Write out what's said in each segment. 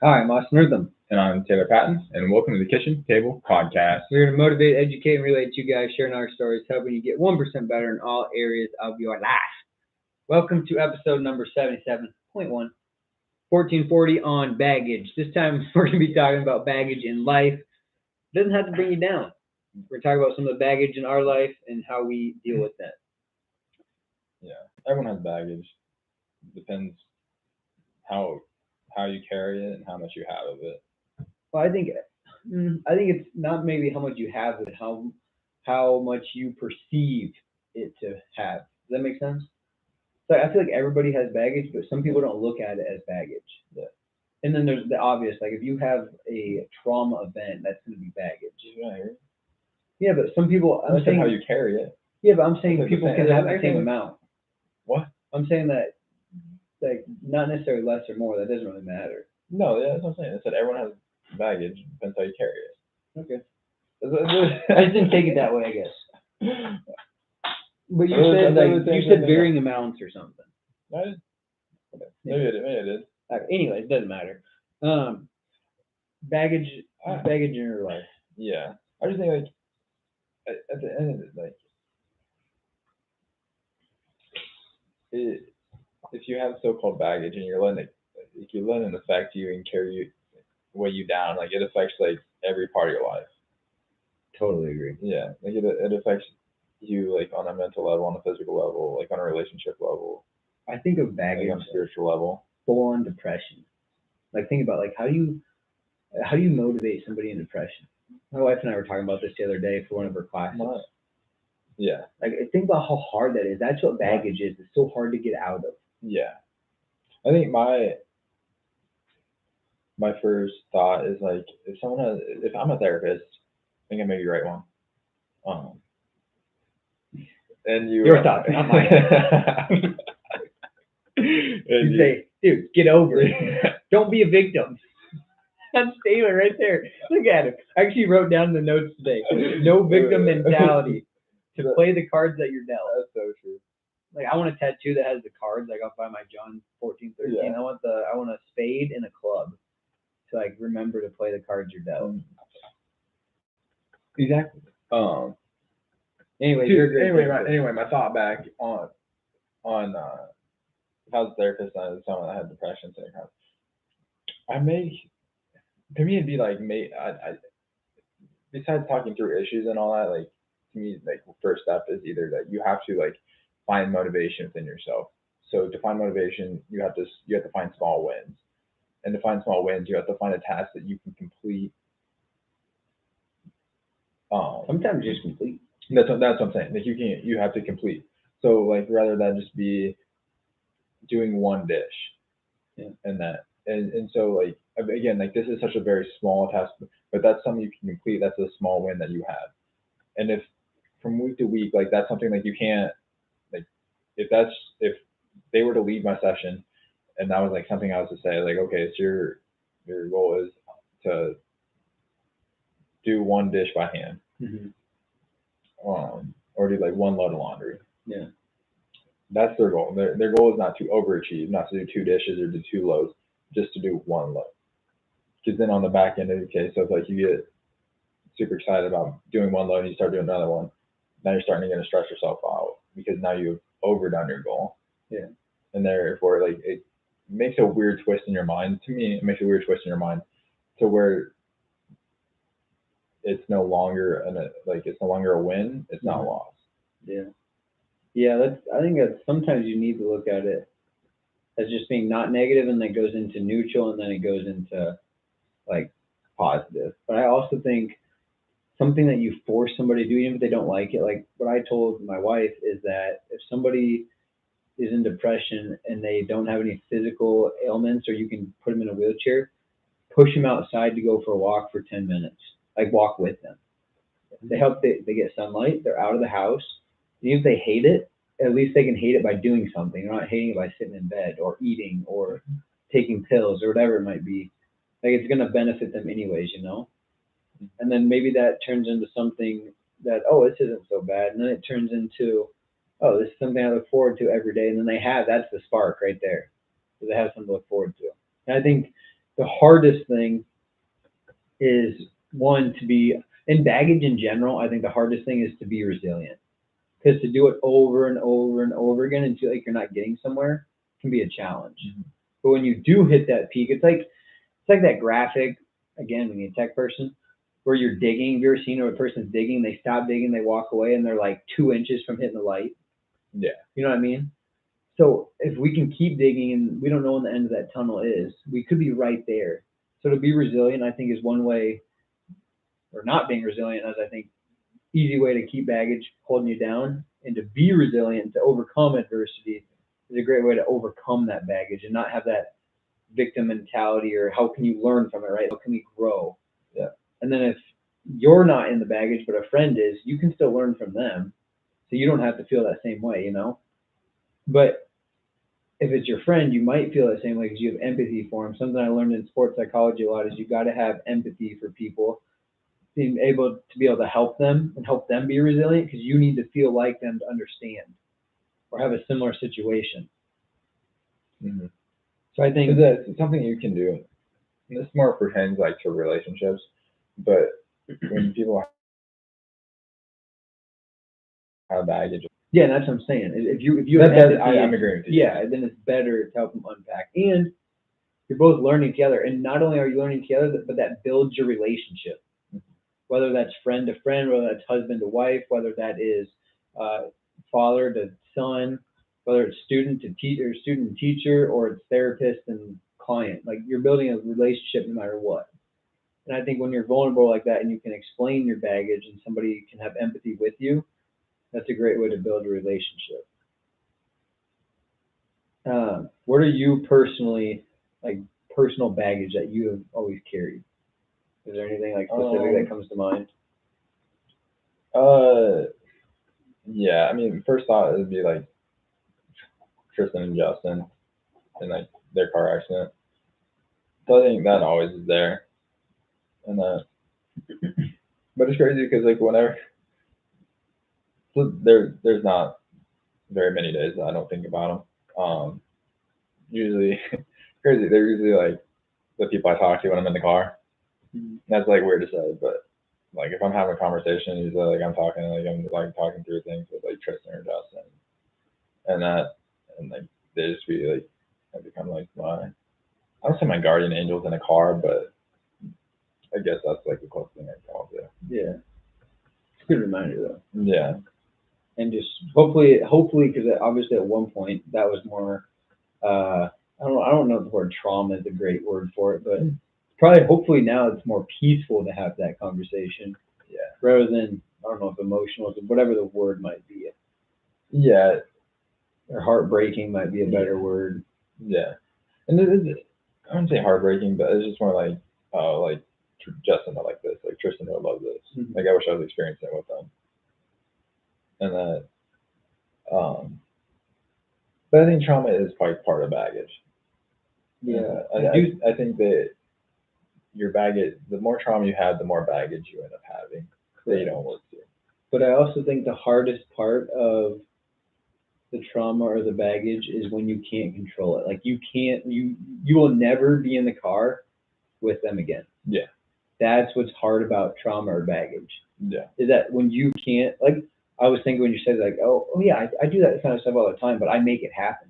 Hi, I'm Austin Rhythm. And I'm Taylor Patton, and welcome to the Kitchen Table Podcast. We're going to motivate, educate, and relate to you guys, sharing our stories, helping you get 1% better in all areas of your life. Welcome to episode number 77.1, 1440 on baggage. This time we're going to be talking about baggage in life. It doesn't have to bring you down. We're talking about some of the baggage in our life and how we deal with that. Yeah, everyone has baggage. Depends how you carry it and how much you have of it. Well, I think it's not maybe how much you have, but how much you perceive it to have. Does that make sense? So I feel like everybody has baggage, but some people don't look at it as baggage. Yeah. And then there's the obvious, like if you have a trauma event, that's going to be baggage. Yeah, but some people. I'm saying how you carry it. Yeah, but I'm saying people can have the same amount. What? I'm saying that, like, not necessarily less or more. That doesn't really matter. No, yeah, that's what I'm saying. I said everyone has baggage. Depends how you carry it. Okay. I didn't take it that way, I guess. But you said varying amounts or something. I did. Okay. Maybe I did. Anyway, it doesn't matter. Baggage in your life. Yeah, I just think like at the end of it, like if you have so-called baggage and you're letting it affect you and carry you, weigh you down, like it affects like every part of your life. Totally agree. Yeah, like it affects you like on a mental level, on a physical level, like on a relationship level. I think of baggage like on a spiritual level. Full on depression. Like think about like how do you motivate somebody in depression? My wife and I were talking about this the other day for one of her classes. What? Yeah. Like think about how hard that is. That's what baggage is. It's so hard to get out of. Yeah. I think my first thought is like if I'm a therapist, I think I may be the right one. And your thoughts, not mine. You say, dude, get over it. Don't be a victim. That's Taylor right there. Look at him. I actually wrote down the notes today. No victim mentality. To play the cards that you're dealt. That's so true. Like I want a tattoo that has the cards. Like I'll buy my John 14:13. Yeah. I want a spade and a club to like remember to play the cards you're dealt. Exactly. Anyway, my thought back on if I was a therapist and I was someone that had depression, to me it'd be like besides talking through issues and all that, like to me, like first step is either that you have to like find motivation within yourself. So to find motivation, you have to find small wins, and to find small wins, you have to find a task that you can complete. Sometimes just complete. That's what I'm saying. Like you have to complete. So like rather than just be doing one dish, yeah, and so like again, like this is such a very small task, but that's something you can complete. That's a small win that you have. And if from week to week, like that's something like you can't, like if they were to leave my session and that was like something I was to say, like, okay, so your goal is to do one dish by hand, or do like one load of laundry. Yeah, that's their goal. Their goal is not to overachieve, not to do two dishes or do two loads, just to do one load. Because then on the back end of the case, so if like you get super excited about doing one load and you start doing another one, now you're starting to stress yourself out because now you've overdone your goal. Yeah. And therefore, like it makes a weird twist in your mind. To me, it makes a weird twist in your mind to where it's no longer a win. It's not a loss. Yeah. Yeah, I think that sometimes you need to look at it as just being not negative, and then it goes into neutral, and then it goes into like positive. But I also think something that you force somebody to do, even if they don't like it, like what I told my wife is that if somebody is in depression and they don't have any physical ailments, or you can put them in a wheelchair, push them outside to go for a walk for 10 minutes. Like walk with them. They get sunlight. They're out of the house. Even if they hate it, at least they can hate it by doing something. They're not hating it by sitting in bed or eating or taking pills or whatever it might be. Like it's going to benefit them anyways, you know? And then maybe that turns into something that, oh, this isn't so bad. And then it turns into, oh, this is something I look forward to every day. And then that's the spark right there. So they have something to look forward to. And I think the hardest thing is one to be in baggage in general. I think the hardest thing is to be resilient, because to do it over and over and over again and feel like you're not getting somewhere can be a challenge. But when you do hit that peak, it's like that graphic again when you're a tech person where you're digging. Have you ever seen where a person's digging, they stop digging, they walk away, and they're like 2 inches from hitting the light? Yeah. You know what I mean? So if we can keep digging and we don't know when the end of that tunnel is, we could be right there. So to be resilient, I think, is one way, or not being resilient, as I think easy way to keep baggage holding you down, and to be resilient, to overcome adversity, is a great way to overcome that baggage and not have that victim mentality, or how can you learn from it, right? How can we grow? Yeah. And then if you're not in the baggage, but a friend is, you can still learn from them. So you don't have to feel that same way, you know? But if it's your friend, you might feel the same way because you have empathy for them. Something I learned in sports psychology a lot is you got to have empathy for people, being able to help them and help them be resilient, because you need to feel like them to understand or have a similar situation. Mm-hmm. So I think it's something you can do. And this more pertains like to relationships, but when people have baggage, yeah, that's what I'm saying. If you have empathy, I'm agreeing with you. yeah, then it's better to help them unpack, and you're both learning together. And not only are you learning together, but that builds your relationship. Whether that's friend to friend, whether that's husband to wife, whether that is father to son, whether it's student to teacher, student and teacher, or it's therapist and client. Like, you're building a relationship no matter what. And I think when you're vulnerable like that and you can explain your baggage and somebody can have empathy with you, that's a great way to build a relationship. What are you personally, like, personal baggage that you have always carried? Is there anything like specific that comes to mind? Yeah, I mean, first thought it would be like Tristan and Justin and like their car accident. So I think that always is there. And but it's crazy because like whenever, so there's not very many days that I don't think about them. Usually, crazy. They're usually like the people I talk to when I'm in the car. That's like weird to say, but like if I'm having a conversation, usually like I'm talking through things with like Tristan or Justin, and like they just be like, I become like I don't say my guardian angels in a car, but I guess that's like the closest thing I call it. Yeah, it's a good reminder though. Yeah. And just hopefully, because obviously at one point that was more. I don't know if the word trauma is a great word for it, but probably hopefully now it's more peaceful to have that conversation. Yeah. Rather than, I don't know if emotional, whatever the word might be. Yeah. Or heartbreaking might be a better word. Yeah. And I wouldn't say heartbreaking, but it's just more like, oh, like Justin would like this, like Tristan would love this. Mm-hmm. Like I wish I was experiencing it with them. And that, but I think trauma is quite part of baggage. Yeah. I think that your baggage, the more trauma you have, the more baggage you end up having that you don't work through. But I also think the hardest part of the trauma or the baggage is when you can't control it. Like you will never be in the car with them again. Yeah. That's what's hard about trauma or baggage. Yeah. Is that when you can't, like, I was thinking when you said like, oh yeah, I do that kind of stuff all the time, but I make it happen.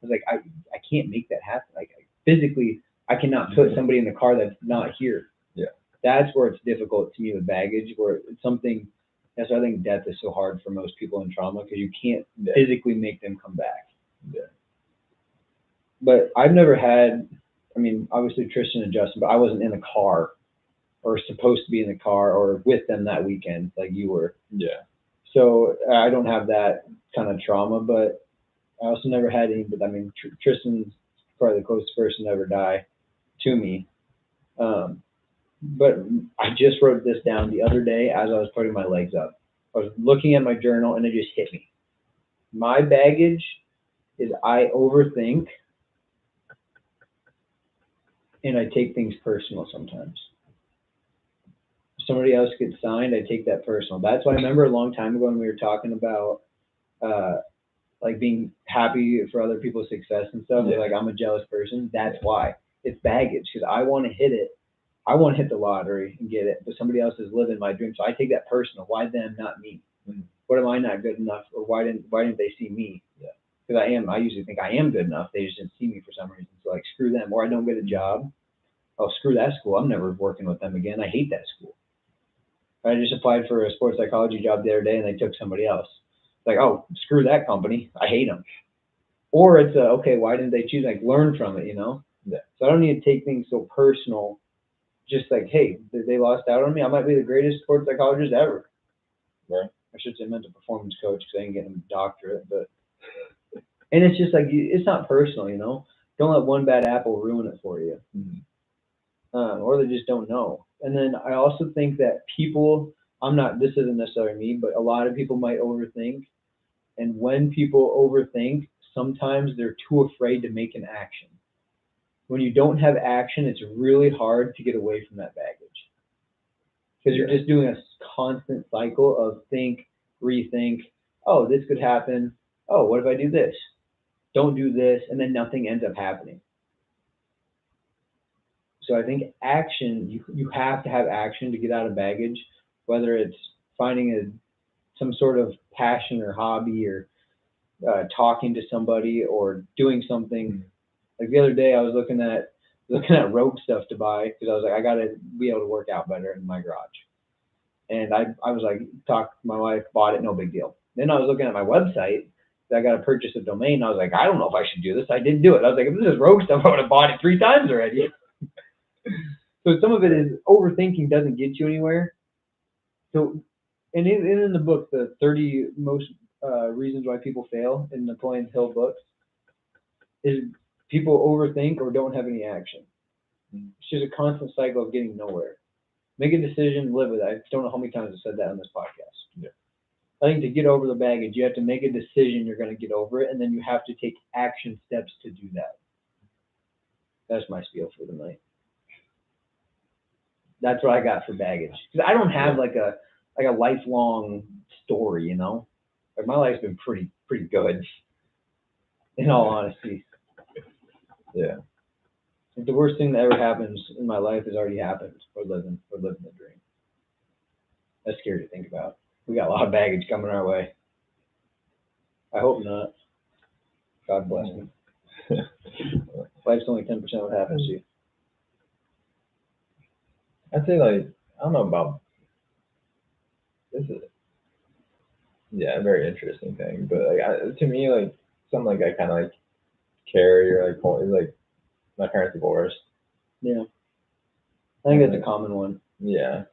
I was like, I can't make that happen. Like physically, I cannot put somebody in the car that's not here. Yeah. That's where it's difficult to me with baggage, where it's something. That's why I think death is so hard for most people in trauma, because you can't physically make them come back. Yeah. But I've never had, I mean, obviously Tristan and Justin, but I wasn't in the car or supposed to be in the car or with them that weekend like you were. Yeah. So I don't have that kind of trauma, but I also never had any. But I mean, Tristan's probably the closest person to ever die to me. But I just wrote this down the other day as I was putting my legs up. I was looking at my journal and it just hit me. My baggage is I overthink and I take things personal sometimes. If somebody else gets signed, I take that personal. That's why I remember a long time ago when we were talking about like being happy for other people's success and stuff. Yeah. Like I'm a jealous person. That's why. It's baggage because I want to hit it. I want to hit the lottery and get it, but somebody else is living my dream. So I take that personal. Why them, not me? Mhm. What am I not good enough, or why didn't they see me? Yeah. Because I usually think I am good enough. They just didn't see me for some reason. So like, screw them. Or I don't get a job. Oh, screw that school. I'm never working with them again. I hate that school. I just applied for a sports psychology job the other day and they took somebody else. Like, oh, screw that company. I hate them. Or it's okay, why didn't they choose? Like, learn from it, you know? Yeah. So I don't need to take things so personal. Just like, hey, they lost out on me. I might be the greatest sports psychologist ever. Right. I should say mental performance coach because I ain't getting a doctorate, but and it's just like it's not personal, you know. Don't let one bad apple ruin it for you, or they just don't know. And then I also think that people, this isn't necessarily me, but a lot of people might overthink, and when people overthink, sometimes they're too afraid to make an action. When you don't have action, it's really hard to get away from that baggage because you're just doing a constant cycle of think, rethink. Oh, this could happen. Oh, what if I do this? Don't do this, and then nothing ends up happening. So I think action, you have to have action to get out of baggage, whether it's finding some sort of passion or hobby or talking to somebody or doing something. Like the other day, I was looking at rope stuff to buy because I was like, I got to be able to work out better in my garage. And I was like, talked to my wife, bought it, no big deal. Then I was looking at my website. I got to purchase a domain. I was like, I don't know if I should do this. I didn't do it. I was like, if this is rogue stuff, I would have bought it 3 times already. So some of it is overthinking doesn't get you anywhere. So, and in the book, the 30 most reasons why people fail in Napoleon Hill books is people overthink or don't have any action. It's just a constant cycle of getting nowhere. Make a decision, live with it. I don't know how many times I've said that on this podcast. Yeah. I think to get over the baggage, you have to make a decision you're going to get over it, and then you have to take action steps to do that. That's my spiel for the night. That's what I got for baggage. Because I don't have like a lifelong story, you know? Like my life's been pretty good, in all honesty. Yeah. The worst thing that ever happens in my life has already happened. We're living the dream. That's scary to think about. We got a lot of baggage coming our way. I hope not. God bless me. Life's only 10% what happens to you. I'd say like, I don't know about, this is, a very interesting thing, but like to me, like something like I kind of like carry or like hold is like my parents divorced. Yeah. I think that's a common one. Yeah.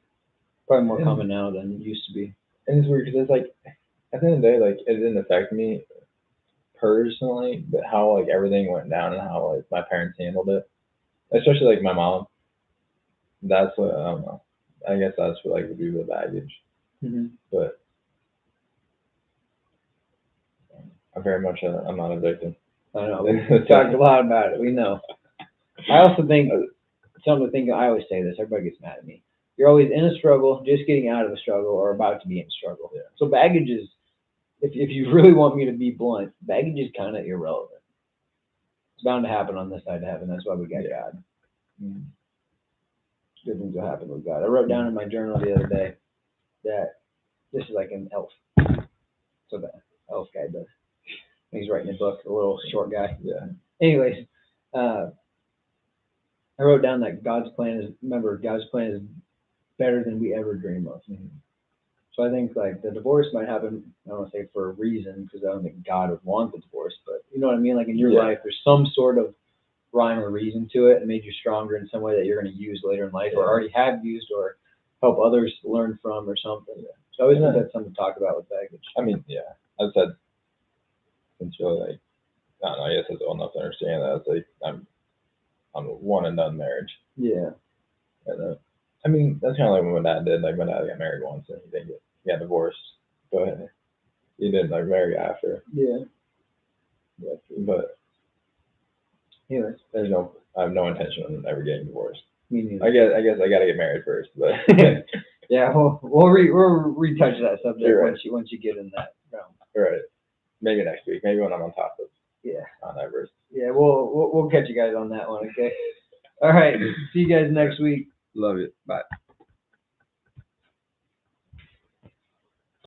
Probably more common now than it used to be. And it's weird because it's like, at the end of the day, like it didn't affect me personally, but how like everything went down and how like my parents handled it, especially like my mom. That's what, I don't know. I guess that's what like would be the baggage. Mm-hmm. But I'm very much I'm not a victim. I know. We've talked a lot about it. We know. I also think, I always say this, everybody gets mad at me. You're always in a struggle, just getting out of a struggle, or about to be in a struggle. Yeah. So baggage is, if you really want me to be blunt, baggage is kind of irrelevant. It's bound to happen on this side of heaven. That's why we got God. Mm-hmm. Good things will happen with God. I wrote down in my journal the other day that this is like an elf. So the elf guy does. He's writing a book, a little short guy. Yeah. Anyways, I wrote down that God's plan is better than we ever dream of. Mm-hmm. So I think like the divorce might happen, I don't want to say for a reason, because I don't think God would want the divorce, but you know what I mean? Like in your life, there's some sort of rhyme or reason to it and made you stronger in some way that you're going to use later in life or already have used or help others learn from or something. Yeah. So I always think that's something to talk about with baggage. I mean, yeah, I've said since you're like, I don't know, I guess it's old enough to understand that. It's like, I'm a one and done marriage. Yeah. And, I mean, that's kind of like what my dad did. Like, my dad got married once and he got divorced. But he didn't like marry after. Yeah. But anyways, I have no intention of ever getting divorced. Me neither. I guess I got to get married first. But yeah, we'll retouch that subject once you get in that realm. Right. Maybe next week. Maybe when I'm on top of on Everest. Yeah, we'll catch you guys on that one, okay? All right. See you guys next week. Love it. Bye.